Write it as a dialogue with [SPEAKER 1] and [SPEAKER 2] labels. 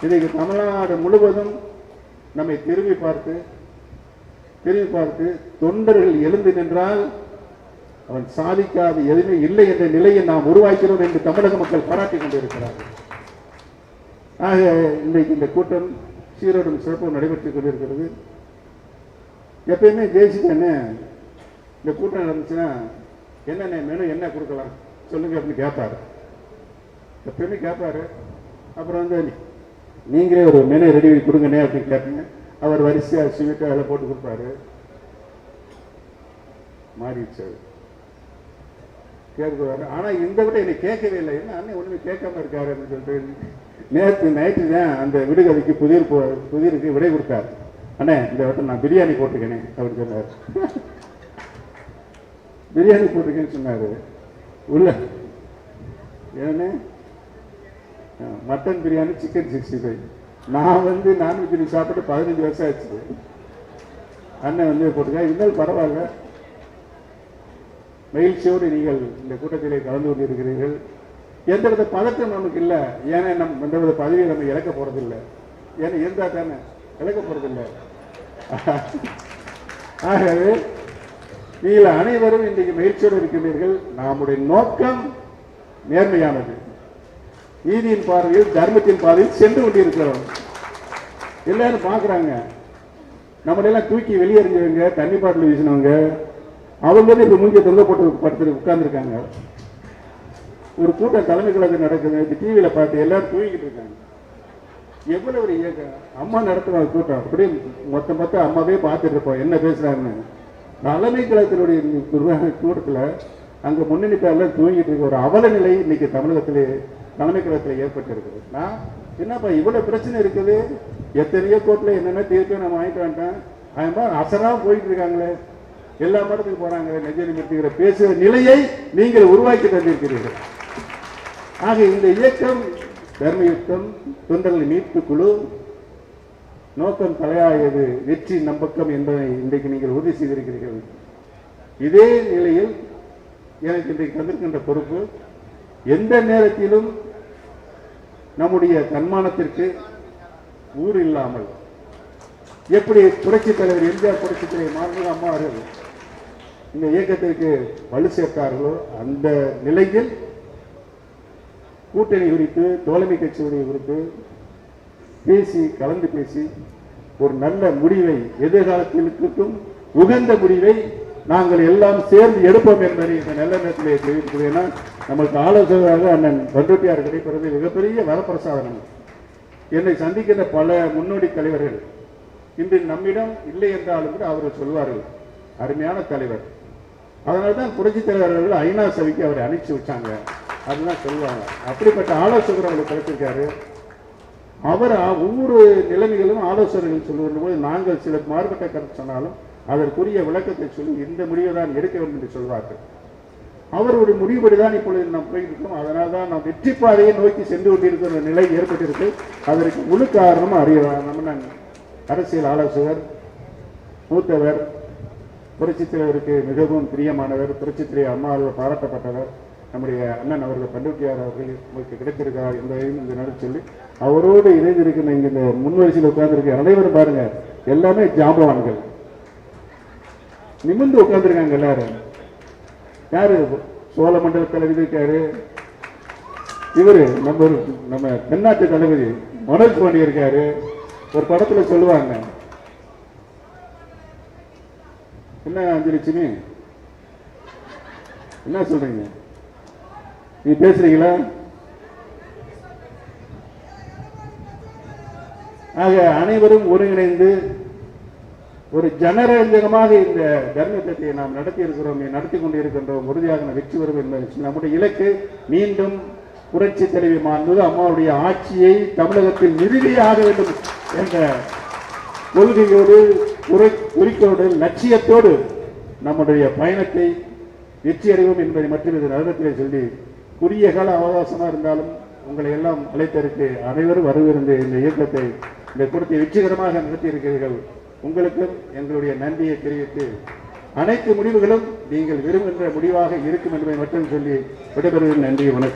[SPEAKER 1] இன்றைக்கு தமிழ்நாடு முழுவதும் நம்மை திரும்பி பார்த்து தொண்டர்கள் எழுந்து நின்றால் அவன் சாதிக்காத எதுவுமே இல்லை என்ற நிலையை நாம் உருவாக்கிறோம் என்று தமிழக மக்கள் பாராட்டிக் கொண்டிருக்கிறார்கள். ஆக இன்றைக்கு இந்த கூட்டம் சீரோடும் சிறப்பும் நடைபெற்றுக் கொண்டிருக்கிறது. எப்பயுமே ஜெயிச்சுட்டேன்னு இந்த கூட்டம் நடந்துச்சுன்னா என்னென்ன மெனு என்ன கொடுக்கலாம் சொல்லுங்க அப்படின்னு கேட்பாரு. எப்பயுமே கேட்பாரு. அப்புறம் வந்து நீங்களே ஒரு மெனு ரெடி பண்ணி கொடுங்கண்ணே அப்படின்னு கேட்டீங்க. அவர் வரிசையாக ஸ்வீட்டாக அதில் போட்டு கொடுப்பாரு. மாறிடுச்சு கேட்குவாரு. ஆனால் இந்த விட என்னை கேட்கவே இல்லை. என்ன அண்ணன் ஒன்றுமே கேட்காம இருக்காரு அப்படின்னு சொல்லிட்டு நேற்று நைட்டு தான் அந்த விடுகதைக்கு புதிருக்கு விடை கொடுத்தாரு. அண்ணே இந்த வட்டம் நான் பிரியாணி போட்டிருக்கேனே அப்படின்னு சொன்னார். பிரியாணி போட்டிருக்கேன்னு சொன்னார். உள்ள ஏன்னே மட்டன் பிரியாணி, சிக்கன் 65. நான் வந்து நான்வெஜ் சாப்பிட்டு 15 வருஷம் ஆச்சு. அண்ணன் வந்து போட்டுக்க. இருந்தாலும் பரவாயில்ல, மகிழ்ச்சியோடு நீங்கள் இந்த கூட்டத்திலே கலந்து கொண்டிருக்கிறீர்கள். எந்தவித பதட்டம் நமக்கு இல்லை. ஏன்னா எந்தவித பதவியை நம்ம இழக்க போறதில்லை. ஏன்னா இருந்தா தானே இழக்க போறதில்லை. ஆகவே நீங்கள் அனைவரும் இன்றைக்கு மகிழ்ச்சியோடு இருக்கின்றீர்கள். நம்முடைய நோக்கம் நேர்மையானது. நீதியின் பார்வையில், தர்மத்தின் பார்வையில் சென்று கொண்டிருக்கிறோம். எல்லாரும் பார்க்குறாங்க. நம்மளெல்லாம் தூக்கி வெளியேறிஞ்சவங்க, தண்ணி பாட்டில் வீசினவங்க, அவங்க இப்போ மூஞ்சி தொங்க போட்டு உட்கார்ந்துருக்காங்க. ஒரு கூட்டம் தலைமை கழகம் நடக்குது, இப்போ டிவியில் பார்த்து எல்லாரும் தூங்கிக்கிட்டு இருக்காங்க. எவ்வளவு ஒரு இயக்கம் அம்மா நடத்துகிற கூட்டம். அப்படியே மொத்தம் அம்மாவே பார்த்துட்டு இருப்போம் என்ன பேசுறாங்கன்னு. தலைமை கழகத்தினுடைய கூட்டத்தில் அங்கே முன்னணிக்காரெல்லாம் தூங்கிட்டு இருக்க ஒரு அவல நிலை இன்னைக்கு தமிழகத்திலே தலைமை கழகத்தில் ஏற்பட்டிருக்குது. நான் என்னப்பா இவ்வளவு பிரச்சனை இருக்குது, எத்தனையோ கோர்ட்டில் என்னென்ன தீர்ப்பு நம்ம வாங்கிட்டு வந்துட்டேன், அதன் அசரா போயிட்டு இருக்காங்களே, எல்லா மடத்துக்கு போறாங்களே, நெஞ்ச நிமிர்த்துகிற பேசுகிற நிலையை நீங்கள் உருவாக்கி தந்திருக்கிறீர்கள். ஆக இந்த இயக்கம் தர்ம யுத்தம், தொண்டர்கள் மீட்பு குழு நோக்கம் தலையாயது, வெற்றி நம்பக்கம் என்பதை இன்றைக்கு நீங்கள் உறுதி செய்திருக்கிறீர்கள். இதே நிலையில் எனக்கு இன்றைக்கு தந்திருக்கின்ற பொறுப்பு, எந்த நேரத்திலும் நம்முடைய தன்மானத்திற்கு ஊர் இல்லாமல் எப்படி புரட்சித் தலைவர் எம்ஜிஆர் புரட்சித் தலைவர் மாண்புமிகு அம்மா அவர்கள் இந்த இயக்கத்திற்கு வலு சேர்த்தார்களோ அந்த நிலையில் கூட்டணி குறித்து, தோழமை கட்சியுடைய குறித்து கலந்து பேசி ஒரு நல்ல முடிவை, எதிர்காலத்திற்கும் உகந்த முடிவை நாங்கள் எல்லாம் சேர்ந்து எடுப்போம் என்பதை இந்த நல்ல நேரத்திலே தெரிவிக்கிறேன். நமக்கு ஆலோசகராக அண்ணன் பண்ருட்டியார் கிடைப்பது மிகப்பெரிய வரப்பிரசாதனம். என்னை சந்திக்கின்ற பல முன்னோடி தலைவர்கள் இன்று நம்மிடம் இல்லை என்றாலும் கூட அவர்கள் சொல்வார்கள், அருமையான தலைவர். அதனால்தான் புரட்சித் தலைவர்கள் ஐநா சபைக்கு அவரை அனுப்பிச்சு வச்சாங்க, அதுதான் சொல்லுவாங்க. அப்படிப்பட்ட ஆலோசகர் அவர்கள் கிடைத்திருக்காரு. அவர் ஒவ்வொரு நிலைமைகளும் ஆலோசகர்கள் சொல்லுகின்ற போது நாங்கள் சில மாறுபட்ட கருத்து சொன்னாலும் அதற்குரிய விளக்கத்தை சொல்லி இந்த முடிவை தான் எடுக்க வேண்டும் என்று சொல்வார்கள். அவருடைய முடிவுபடிதான் இப்பொழுது நாம் போயிருக்கோம். அதனால் தான் நாம் வெற்றி பாதையை நோக்கி சென்று கொண்டிருக்கிற நிலை ஏற்பட்டிருக்கு. அதற்கு முழு காரணம் நம்ம அரசியல் ஆலோசகர், மூத்தவர், புரட்சித் தலைவருக்கு மிகவும் பிரியமானவர், புரட்சித் தலைவர் அம்மா அவர்கள் பாராட்டப்பட்டவர், நம்முடைய அண்ணன் அவர்கள் பண்ருட்டியார் அவர்கள் உங்களுக்கு கிடைத்திருக்கிறார் என்பதையும் இந்த நேரம் சொல்லி அவரோடு இணைந்திருக்கிற இங்க இந்த முன்வரிசையில் உட்கார்ந்துருக்க அனைவரும் பாருங்க, எல்லாமே ஜாம்பவான்கள் நிமிர்ந்து உட்கார்ந்துருக்காங்க. எல்லாரும் யாரு? சோழ மண்டல தளபதி இருக்காரு, இவரு நம்ம தென்னாட்டு தளபதி மனோஜ் பாண்டி இருக்காரு. ஒரு படத்துல சொல்லுவாங்க, என்ன அஞ்சலிச்சுமி என்ன சொல்றீங்க, நீ பேசுறீங்களா? ஆக அனைவரும் ஒருங்கிணைந்து ஒரு ஜனரஞ்சகமாக இந்த தர்மத்தை நாம் நடத்தி இருக்கிறோம், நடத்தி கொண்டிருக்கின்றோம். உறுதியாக வெற்றி வரும் என்பது நம்முடைய இலக்கு. மீண்டும் புரட்சி தலைவி மாண்புமிகு அம்மாவுடைய ஆட்சியை தமிழகத்தில் நிறுவியாக வேண்டும் என்ற கொள்கையோடு, குறிக்கோடு, லட்சியத்தோடு நம்முடைய பயணத்தை வெற்றி அடைவோம் என்பதை மற்றும் இந்த நகரத்திலே சொல்லி, குறுகிய கால அவகாசமாக இருந்தாலும் உங்களை எல்லாம் அழைத்ததற்கு அனைவரும் வரவிருந்த இந்த இயக்கத்தை, இந்த கூட்டத்தை வெற்றிகரமாக நடத்தி இருக்கிறீர்கள். உங்களுக்கும் எங்களுடைய நன்றியை தெரிவித்து, அனைத்து முடிவுகளும் நீங்கள் விரும்புகின்ற முடிவாக இருக்கும் என்பதை மட்டும் சொல்லி விடைபெறுவதில் நன்றி, வணக்கம்.